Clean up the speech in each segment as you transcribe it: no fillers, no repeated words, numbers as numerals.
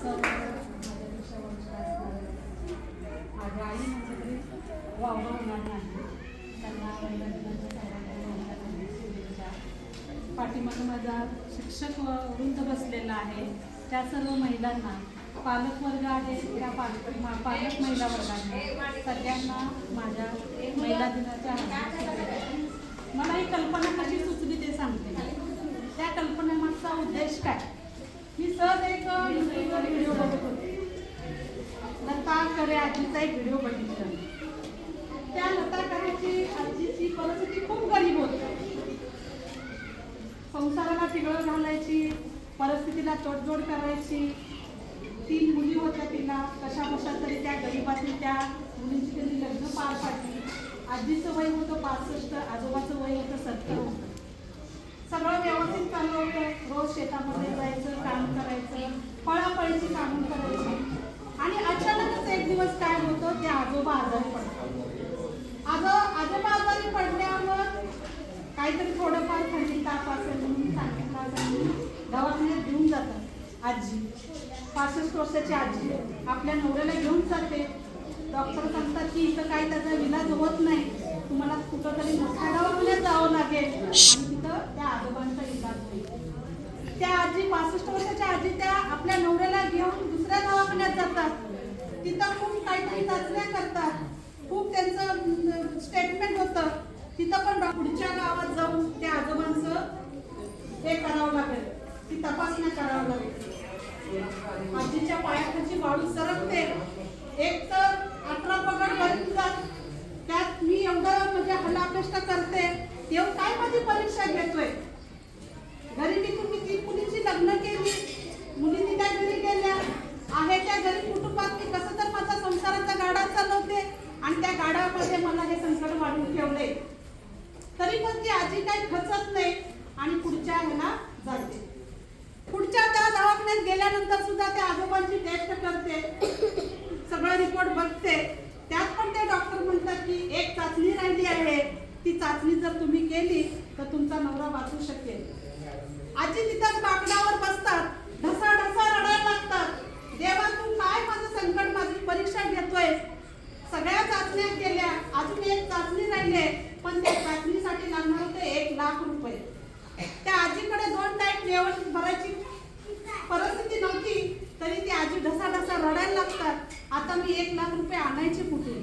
Sir माझ्यापेक्षा वरिष्ठ असणारे माझ्या आई माझ्याकडे वावगा होणार नाही. त्यांना महिला दिनाच्या सर्वांच्या शुभेच्छा. पाठीमागं माझा शिक्षक वृंद बसलेला आहे. त्या सर्व महिलांना, पालक वर्ग आहे त्या पालक महिला वर्गांना सगळ्यांना माझ्या महिला दिनाच्या शुभेच्छा. मला ही कल्पना कशी सुचली ते सांगते. त्या कल्पनेमागचा उद्देश काय? मी सहज एक यूट्यूबवर व्हिडिओ बघत होते. लता करे आजीचा एक व्हिडिओ बघितला. त्या लता करेची आजीची परिस्थिती खूप गरीब होती. संसाराला पिगळं घालायची, परिस्थितीला तोडजोड करायची. 3 मुली होत्या तिला. कशा बशा तरी त्या गरीबातील त्या मुलींची त्यांनी लग्न पार पाडली. आजीचं वय होतं 65, आजोबाचं वय होतं 70 होतं. सगळं व्यवस्थित चालू होतं. रोज शेतामध्ये जायचं, काम करायचं, पळापळीची कामं करायची. आणि अचानकच एक दिवस काय होतं, ते आजोबा आजारी पडतात. आजोबा आजारी पडल्यावर काहीतरी थोडंफार थंडी ताप असेल म्हणून सांगितलं, दवाखान्यात घेऊन जातात. आजी 65 वर्षाची आजी आपल्या नवऱ्याला घेऊन जाते. डॉक्टर सांगतात की इथं काही त्याचा इलाज होत नाही, तुम्हाला कुठंतरी मोठ्या दवाखान्यात जावं लागेल आणि तिथं त्या आजोबांचा इलाज होईल. त्या आजी 65 वर्षाच्या आजी त्या आपल्या नवऱ्याला घेऊन दुसऱ्या दवाखान्यात जातात. तिथं खूप काहीतरी चाचण्या करतात, खूप त्यांचं स्टेटमेंट होतं. तिथं पण पुढच्या गावात जाऊन त्या आजोबांचं हे करावं लागेल, ती तपासण्या करावं लागेल. आजीच्या पायाखालची वाळू सरकते. एक तर 18 पगड भरतात. त्यात मी एवढं म्हणजे हलापेष्टा करते, तेव्हा काय माझी परीक्षा घेतोय. गरिबीतून मी 3 मुलींची लग्न केली. मुलींनी त्या घरी गेल्या आहे, त्या गरीब कुटुंबात मी कसं तर माझा संसाराचा गाडा चालवते आणि त्या गाड्यामध्ये मला हे संकट वाढून ठेवले. तरी पण ती आजी काही खचत नाही आणि पुढच्या ह्याला जाते. पुढच्या त्या दवाखान्यात गेल्यानंतर सुद्धा त्या आजोबांची टेस्ट करते, सगळं रिपोर्ट बघते. त्यात पण ते डॉक्टर म्हणतात की एक चाचणी राहिली आहे, ती चाचणी जर तुम्ही केली तर तुमचा नवरा वाचू शकेल. आजी तिथंच बाकडावर बसतात, ढसाढसा रडायला लागतात. देवा तू काय माझं संकट, माझी परीक्षा घेतोय. सगळ्या चाचण्या केल्या, अजून एक चाचणी राहिली, पण त्या चाचणीसाठी लागणार होते 1 लाख रुपये. त्या आजीकडे 2 टाइम जेवण भरायची परिस्थिती नव्हती, तरी ती आजी ढसाढसा रडायला लागतात. आता मी 1 लाख रुपये आणायचे कुठे?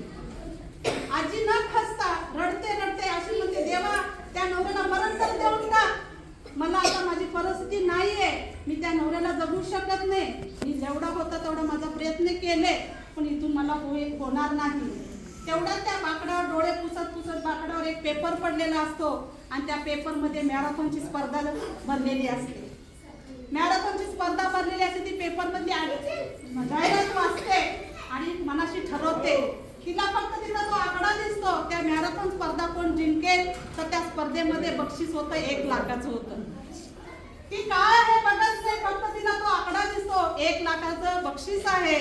आजी न खचता रडते रडते अशी म्हणते, देवा त्या नवऱ्याला मरण तर देऊन टाक. मला आता माझी परिस्थिती नाहीये, मी त्या नवऱ्याला जगू शकत नाही. मी जेवढा होता तेवढा माझा प्रयत्न केले, पण इथून मला होणार नाही. तेवढा त्या बाकडावर डोळे पुसत पुसत बाकडावर एक पेपर पडलेला असतो आणि त्या पेपरमध्ये मॅरेथॉनची स्पर्धा भरलेली असते. मॅरेथॉनची स्पर्धा भरलेली असते. ती पेपरमध्ये जाहिरात वाचते आणि मनाशी ठरवते. तिला फक्त तिचा जो आकडा दिसतो, त्या मॅरेथॉन स्पर्धा कोण जिंकेल तर त्या स्पर्धेमध्ये बक्षीस होतं 1 लाखाचं होतं. ती काय आहे बघत नाही, फक्त तिला तो आकडा दिसतो 1 लाखाचं बक्षीस आहे.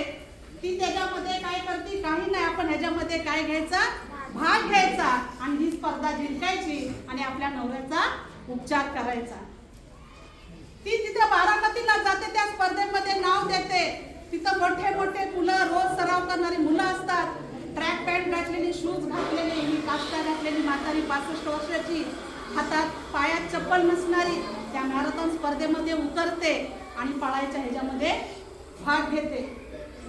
ती त्याच्यामध्ये काय करते, काही नाही, आपण ह्याच्यामध्ये काय घ्यायचा, भाग घ्यायचा आणि ही स्पर्धा जिंकायची आणि आपल्या नवऱ्याचा उपचार करायचा. ती तिथे बारामतीला जाते, त्या स्पर्धेमध्ये नाव देते. तिथं मोठे मोठे मुलं, रोज सराव करणारी मुलं असतात. ट्रॅक पॅन्ट घातलेली, शूज घातलेले, ही काष्टा घातलेली म्हातारी 65 वर्षाची, हातात पायात चप्पल नसणारी त्या मॅरेथॉन स्पर्धेमध्ये उतरते आणि पळायच्या ह्याच्यामध्ये भाग घेते.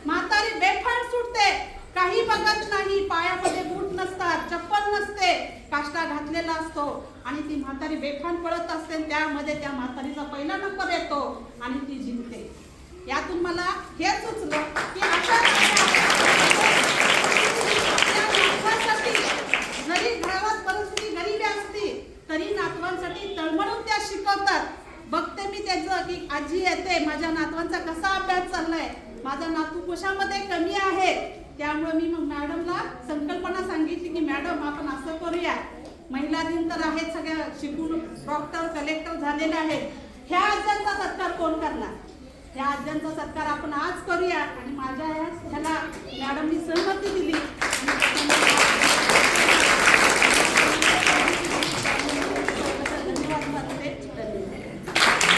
म्हातारी बेफाट सुटते, काही बघत नाही, पायामध्ये बूट नसतात, चप्पल नसते, काष्टा घातलेला असतो आणि ती म्हातारी बेफाट पळत असते. त्यामध्ये त्या म्हातारीचा पहिला नंबर येतो आणि ती जिंकते. यातून मला हे सुचलं की अशा जरी घरात परिस्थिती गरिबी असती तरी नातवांसाठी तळमळून त्या शिकवतात. बघते मी त्याचं की आजी येते, माझ्या नातवांचा कसा अभ्यास चाललाय, माझा नातू कशामध्ये कमी आहे. त्यामुळे मी मग मॅडमला संकल्पना सांगितली की मॅडम आपण असं करूया, महिला दिन तर आहेत, सगळ्या शिकून डॉक्टर कलेक्टर झालेले आहेत, ह्या आज्यांचा सत्कार कोण करणार, ह्या आज्यांचा सत्कार आपण आज करूया. आणि माझ्या ह्याला मॅडमनी सहमती दिली.